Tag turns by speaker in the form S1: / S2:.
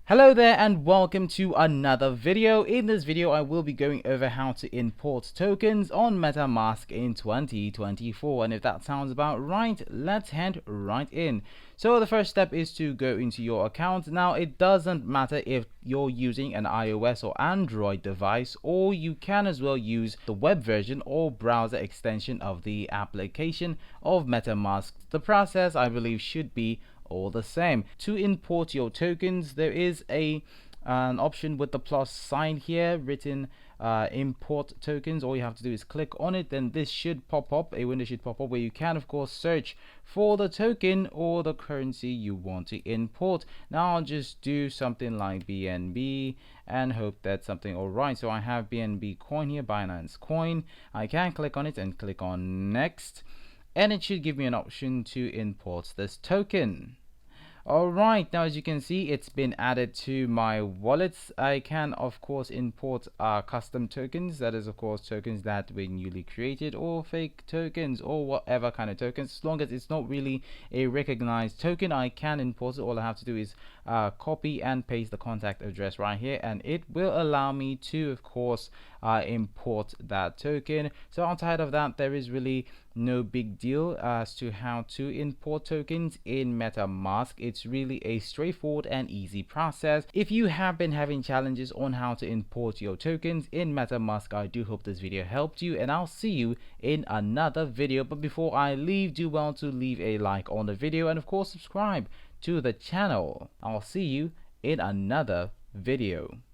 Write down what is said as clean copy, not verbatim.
S1: Hello there and welcome to another video. In this video I will be going over how to import tokens on Metamask in 2024, and if that sounds about right, let's head right in. So the first step is to go into your account. Now it doesn't matter if you're using an iOS or Android device, or you can as well use the web version or browser extension of the application of Metamask. The process, I believe, should be all the same. To import your tokens, there is an option with the plus sign here written import tokens. All you have to do is click on it, then this should pop up, a window should pop up where you can of course search for the token or the currency you want to import. Now I'll just do something like BNB and hope that's something alright. So I have BNB coin here, Binance coin. I can click on it and click on next, and it should give me an option to import this token. Alright, now as you can see, it's been added to my wallets. I can of course import custom tokens, that is of course tokens that were newly created, or fake tokens, or whatever kind of tokens. As long as it's not really a recognized token, I can import it. All I have to do is copy and paste the contact address right here, and it will allow me to of course import that token. So outside of that, there is really no big deal as to how to import tokens in MetaMask. It's really a straightforward and easy process. If you have been having challenges on how to import your tokens in MetaMask, I do hope this video helped you, and I'll see you in another video. But before I leave, do well to leave a like on the video and of course subscribe to the channel. I'll see you in another video.